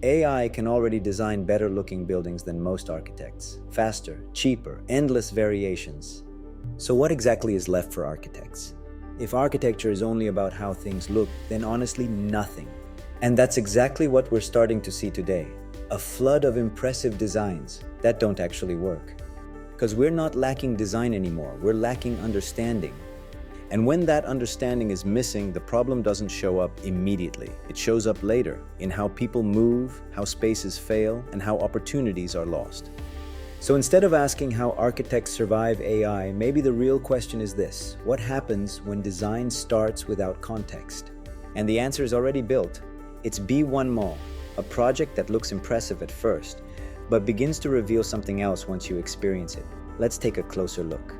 AI can already design better looking buildings than most architects. Faster, cheaper, endless variations. So what exactly is left for architects? If architecture is only about how things look, then honestly nothing. And that's exactly what we're starting to see today. A flood of impressive designs that don't actually work. Because we're not lacking design anymore, we're lacking understanding. And when that understanding is missing, the problem doesn't show up immediately. It shows up later in how people move, how spaces fail, and how opportunities are lost. So instead of asking how architects survive AI, maybe the real question is this: what happens when design starts without context? And the answer is already built. It's B1 Mall, a project that looks impressive at first, but begins to reveal something else once you experience it. Let's take a closer look.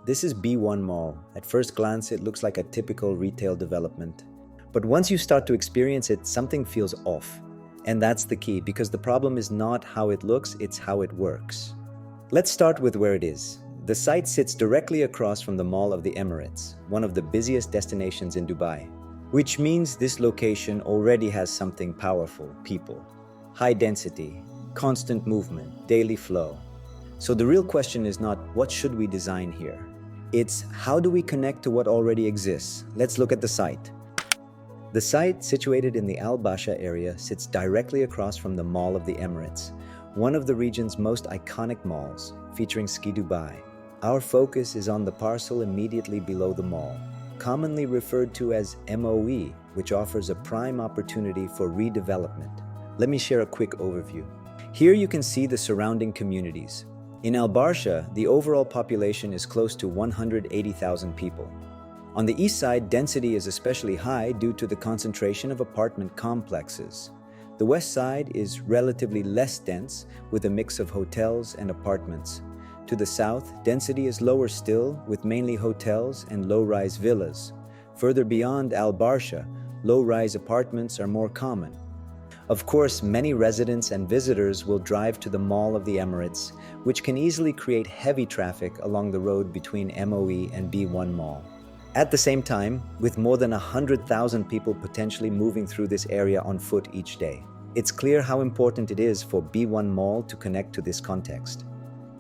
This is B1 Mall. At first glance, it looks like a typical retail development. But once you start to experience it, something feels off. And that's the key, because the problem is not how it looks, it's how it works. Let's start with where it is. The site sits directly across from the Mall of the Emirates, one of the busiest destinations in Dubai. Which means this location already has something powerful: people. High density, constant movement, daily flow. So the real question is not what should we design here? It's how do we connect to what already exists? Let's look at the site. The site, situated in the Barsha area, sits directly across from the Mall of the Emirates, one of the region's most iconic malls, featuring Ski Dubai. Our focus is on the parcel immediately below the mall, commonly referred to as MOE, which offers a prime opportunity for redevelopment. Let me share a quick overview. Here you can see the surrounding communities. In Barsha, the overall population is close to 180,000 people. On the east side, density is especially high due to the concentration of apartment complexes. The west side is relatively less dense, with a mix of hotels and apartments. To the south, density is lower still, with mainly hotels and low-rise villas. Further beyond Barsha, low-rise apartments are more common. Of course, many residents and visitors will drive to the Mall of the Emirates, which can easily create heavy traffic along the road between MOE and B1 Mall. At the same time, with more than 100,000 people potentially moving through this area on foot each day, it's clear how important it is for B1 Mall to connect to this context.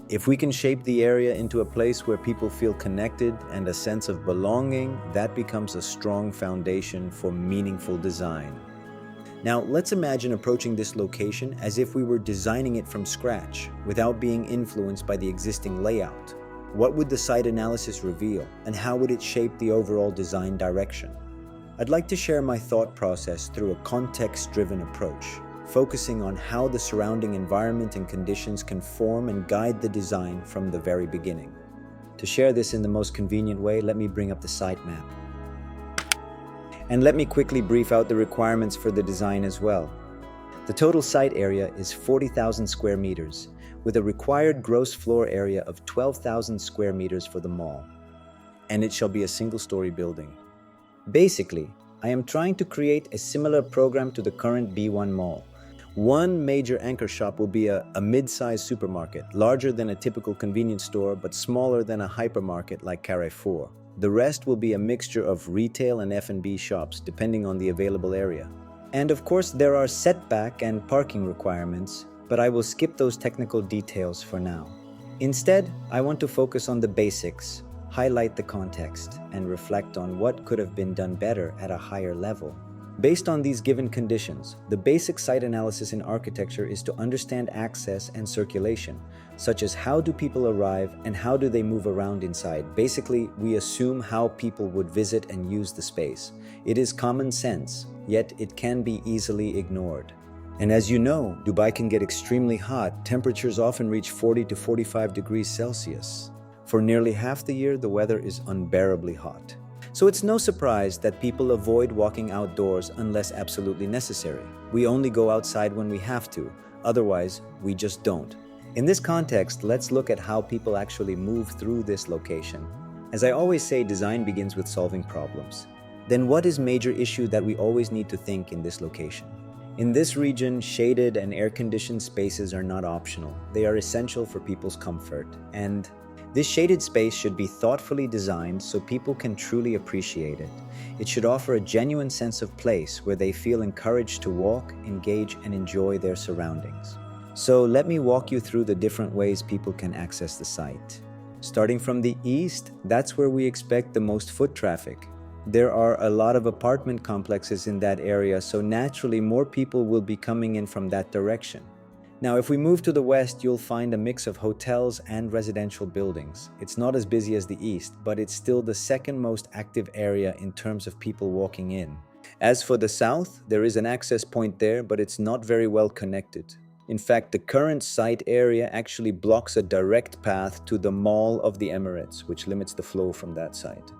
If we can shape the area into a place where people feel connected and a sense of belonging, that becomes a strong foundation for meaningful design. Now, let's imagine approaching this location as if we were designing it from scratch, without being influenced by the existing layout. What would the site analysis reveal, and how would it shape the overall design direction? I'd like to share my thought process through a context-driven approach, focusing on how the surrounding environment and conditions can form and guide the design from the very beginning. To share this in the most convenient way, let me bring up the site map. And let me quickly brief out the requirements for the design as well. The total site area is 40,000 square meters, with a required gross floor area of 12,000 square meters for the mall. And it shall be a single-story building. Basically, I am trying to create a similar program to the current B1 Mall. One major anchor shop will be a mid-sized supermarket, larger than a typical convenience store, but smaller than a hypermarket like Carrefour. The rest will be a mixture of retail and F&B shops, depending on the available area. And of course, there are setback and parking requirements, but I will skip those technical details for now. Instead, I want to focus on the basics, highlight the context, and reflect on what could have been done better at a higher level. Based on these given conditions, the basic site analysis in architecture is to understand access and circulation, such as how do people arrive and how do they move around inside. Basically, we assume how people would visit and use the space. It is common sense, yet it can be easily ignored. And as you know, Dubai can get extremely hot. Temperatures often reach 40 to 45 degrees Celsius. For nearly half the year, the weather is unbearably hot. So it's no surprise that people avoid walking outdoors unless absolutely necessary. We only go outside when we have to, otherwise we just don't. In this context, let's look at how people actually move through this location. As I always say, design begins with solving problems. Then what is major issue that we always need to think in this location? In this region, shaded and air-conditioned spaces are not optional. They are essential for people's comfort. And This shaded space should be thoughtfully designed so people can truly appreciate it. It should offer a genuine sense of place where they feel encouraged to walk, engage, and enjoy their surroundings. So let me walk you through the different ways people can access the site. Starting from the east, that's where we expect the most foot traffic. There are a lot of apartment complexes in that area, so naturally more people will be coming in from that direction. Now, if we move to the west, you'll find a mix of hotels and residential buildings. It's not as busy as the east, but it's still the second most active area in terms of people walking in. As for the south, there is an access point there, but it's not very well connected. In fact, the current site area actually blocks a direct path to the Mall of the Emirates, which limits the flow from that site.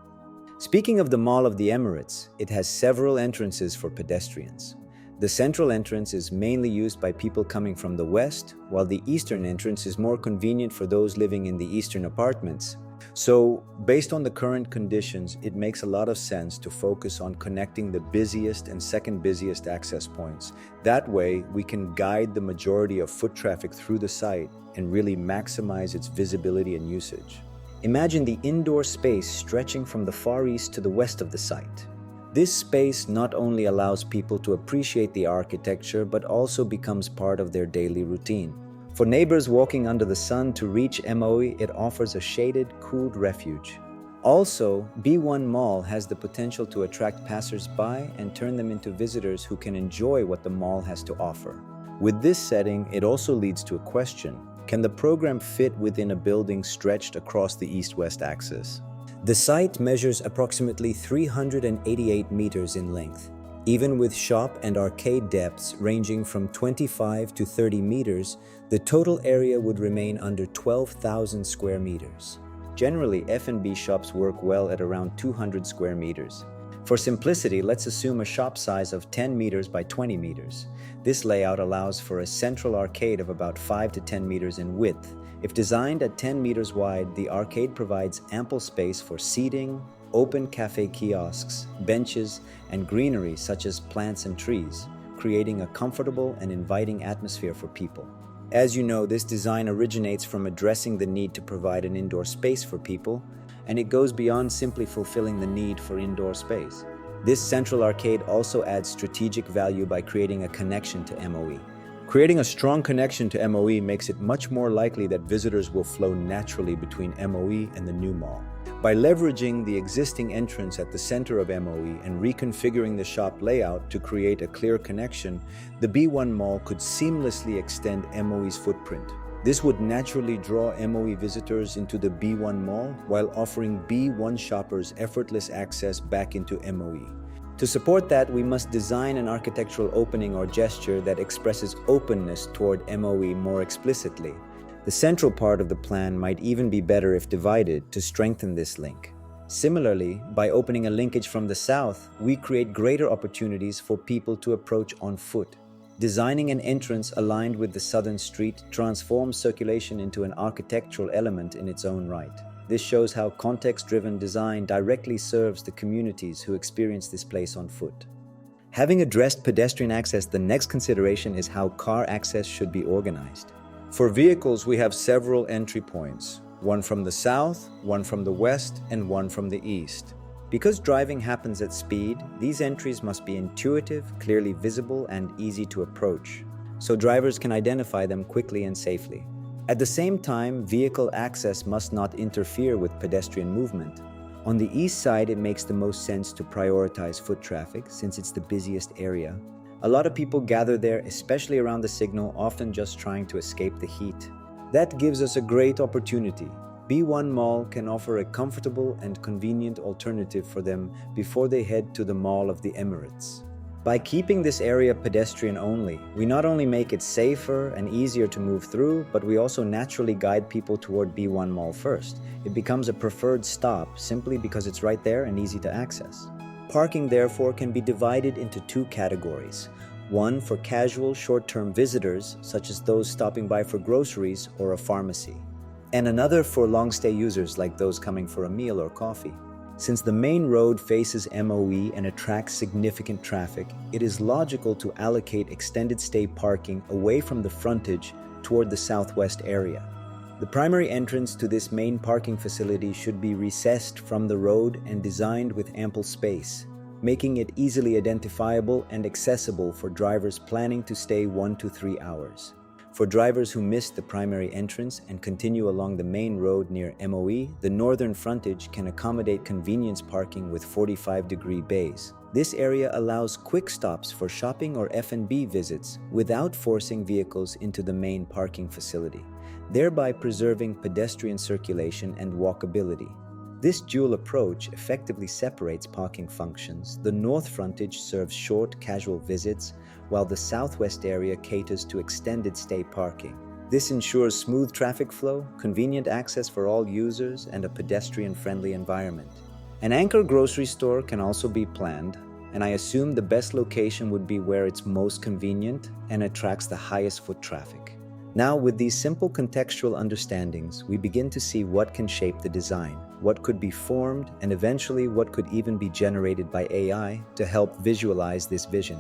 Speaking of the Mall of the Emirates, it has several entrances for pedestrians. The central entrance is mainly used by people coming from the west, while the eastern entrance is more convenient for those living in the eastern apartments. So, based on the current conditions, it makes a lot of sense to focus on connecting the busiest and second busiest access points. That way, we can guide the majority of foot traffic through the site and really maximize its visibility and usage. Imagine the indoor space stretching from the far east to the west of the site. This space not only allows people to appreciate the architecture, but also becomes part of their daily routine. For neighbors walking under the sun to reach MOE, it offers a shaded, cooled refuge. Also, B1 Mall has the potential to attract passers-by and turn them into visitors who can enjoy what the mall has to offer. With this setting, it also leads to a question: can the program fit within a building stretched across the east-west axis? The site measures approximately 388 meters in length. Even with shop and arcade depths ranging from 25 to 30 meters, the total area would remain under 12,000 square meters. Generally, F&B shops work well at around 200 square meters. For simplicity, let's assume a shop size of 10 meters by 20 meters. This layout allows for a central arcade of about 5 to 10 meters in width. If designed at 10 meters wide, the arcade provides ample space for seating, open cafe kiosks, benches, and greenery such as plants and trees, creating a comfortable and inviting atmosphere for people. As you know, this design originates from addressing the need to provide an indoor space for people, and it goes beyond simply fulfilling the need for indoor space. This central arcade also adds strategic value by creating a connection to MOE. Creating a strong connection to MOE makes it much more likely that visitors will flow naturally between MOE and the new mall. By leveraging the existing entrance at the center of MOE and reconfiguring the shop layout to create a clear connection, the B1 Mall could seamlessly extend MOE's footprint. This would naturally draw MOE visitors into the B1 Mall while offering B1 shoppers effortless access back into MOE. To support that, we must design an architectural opening or gesture that expresses openness toward MOE more explicitly. The central part of the plan might even be better if divided to strengthen this link. Similarly, by opening a linkage from the south, we create greater opportunities for people to approach on foot. Designing an entrance aligned with the southern street transforms circulation into an architectural element in its own right. This shows how context-driven design directly serves the communities who experience this place on foot. Having addressed pedestrian access, the next consideration is how car access should be organized. For vehicles, we have several entry points, one from the south, one from the west, and one from the east. Because driving happens at speed, these entries must be intuitive, clearly visible, and easy to approach, so drivers can identify them quickly and safely. At the same time, vehicle access must not interfere with pedestrian movement. On the east side, it makes the most sense to prioritize foot traffic since it's the busiest area. A lot of people gather there, especially around the signal, often just trying to escape the heat. That gives us a great opportunity. B1 Mall can offer a comfortable and convenient alternative for them before they head to the Mall of the Emirates. By keeping this area pedestrian only, we not only make it safer and easier to move through, but we also naturally guide people toward B1 Mall first. It becomes a preferred stop simply because it's right there and easy to access. Parking, therefore, can be divided into two categories. One for casual, short-term visitors, such as those stopping by for groceries or a pharmacy, and another for long-stay users like those coming for a meal or coffee. Since the main road faces MOE and attracts significant traffic, it is logical to allocate extended stay parking away from the frontage toward the southwest area. The primary entrance to this main parking facility should be recessed from the road and designed with ample space, making it easily identifiable and accessible for drivers planning to stay 1 to 3 hours. For drivers who miss the primary entrance and continue along the main road near MOE, the northern frontage can accommodate convenience parking with 45-degree bays. This area allows quick stops for shopping or F&B visits without forcing vehicles into the main parking facility, thereby preserving pedestrian circulation and walkability. This dual approach effectively separates parking functions. The north frontage serves short, casual visits, while the southwest area caters to extended stay parking. This ensures smooth traffic flow, convenient access for all users, and a pedestrian-friendly environment. An anchor grocery store can also be planned, and I assume the best location would be where it's most convenient and attracts the highest foot traffic. Now, with these simple contextual understandings, we begin to see what can shape the design, what could be formed, and eventually what could even be generated by AI to help visualize this vision.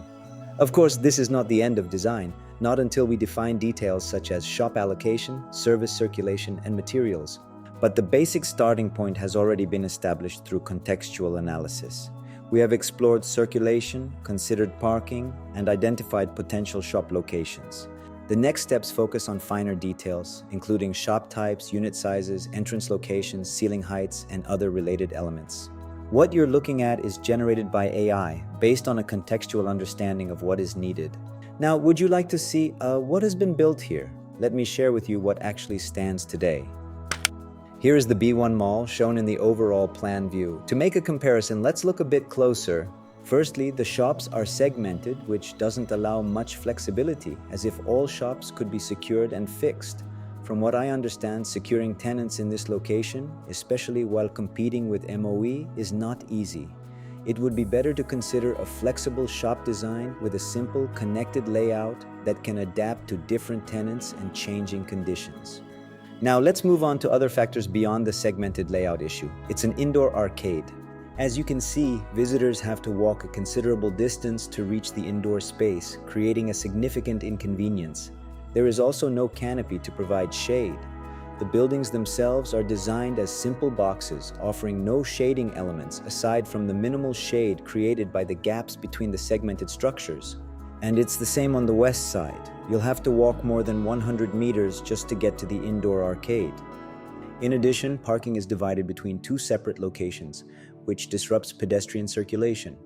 Of course, this is not the end of design, not until we define details such as shop allocation, service circulation, and materials. But the basic starting point has already been established through contextual analysis. We have explored circulation, considered parking, and identified potential shop locations. The next steps focus on finer details, including shop types, unit sizes, entrance locations, ceiling heights, and other related elements. What you're looking at is generated by AI, based on a contextual understanding of what is needed. Now, would you like to see what has been built here? Let me share with you what actually stands today. Here is the B1 Mall shown in the overall plan view. To make a comparison, let's look a bit closer. Firstly, the shops are segmented, which doesn't allow much flexibility, as if all shops could be secured and fixed. From what I understand, securing tenants in this location, especially while competing with MOE, is not easy. It would be better to consider a flexible shop design with a simple, connected layout that can adapt to different tenants and changing conditions. Now, let's move on to other factors beyond the segmented layout issue. It's an indoor arcade. As you can see, visitors have to walk a considerable distance to reach the indoor space, creating a significant inconvenience. There is also no canopy to provide shade. The buildings themselves are designed as simple boxes, offering no shading elements aside from the minimal shade created by the gaps between the segmented structures. And it's the same on the west side. You'll have to walk more than 100 meters just to get to the indoor arcade. In addition, parking is divided between two separate locations, which disrupts pedestrian circulation.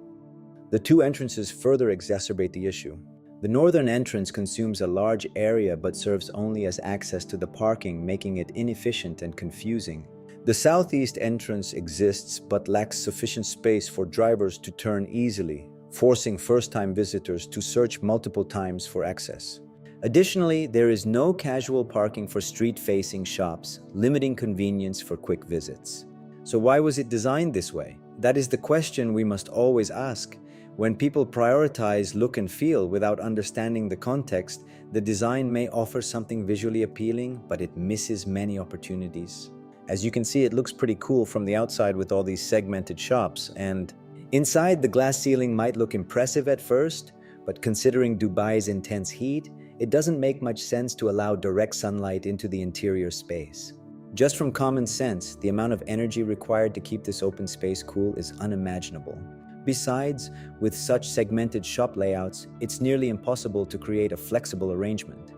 The two entrances further exacerbate the issue. The northern entrance consumes a large area but serves only as access to the parking, making it inefficient and confusing. The southeast entrance exists but lacks sufficient space for drivers to turn easily, forcing first-time visitors to search multiple times for access. Additionally, there is no casual parking for street-facing shops, limiting convenience for quick visits. So why was it designed this way? That is the question we must always ask. When people prioritize look and feel without understanding the context, the design may offer something visually appealing, but it misses many opportunities. As you can see, it looks pretty cool from the outside with all these segmented shops, and inside, the glass ceiling might look impressive at first, but considering Dubai's intense heat, it doesn't make much sense to allow direct sunlight into the interior space. Just from common sense, the amount of energy required to keep this open space cool is unimaginable. Besides, with such segmented shop layouts, it's nearly impossible to create a flexible arrangement.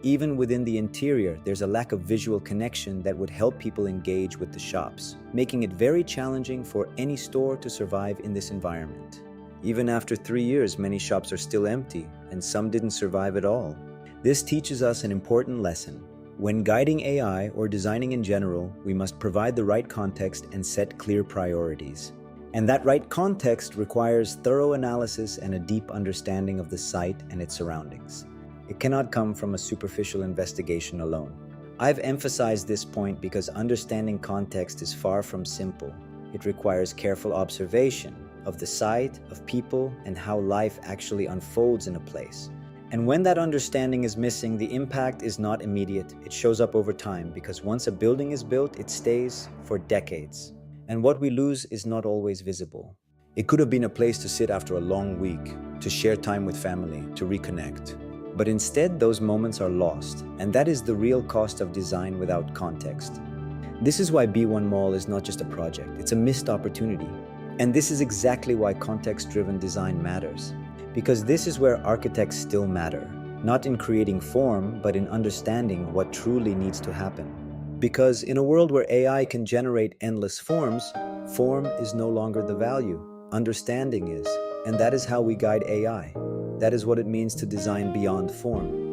Even within the interior, there's a lack of visual connection that would help people engage with the shops, making it very challenging for any store to survive in this environment. Even after 3 years, many shops are still empty, and some didn't survive at all. This teaches us an important lesson. When guiding AI or designing in general, we must provide the right context and set clear priorities. And that right context requires thorough analysis and a deep understanding of the site and its surroundings. It cannot come from a superficial investigation alone. I've emphasized this point because understanding context is far from simple. It requires careful observation of the site, of people, and how life actually unfolds in a place. And when that understanding is missing, the impact is not immediate. It shows up over time because once a building is built, it stays for decades. And what we lose is not always visible. It could have been a place to sit after a long week, to share time with family, to reconnect. But instead, those moments are lost, and that is the real cost of design without context. This is why B1 Mall is not just a project, it's a missed opportunity. And this is exactly why context-driven design matters. Because this is where architects still matter, not in creating form, but in understanding what truly needs to happen. Because in a world where AI can generate endless forms, form is no longer the value, understanding is. And that is how we guide AI. That is what it means to design beyond form.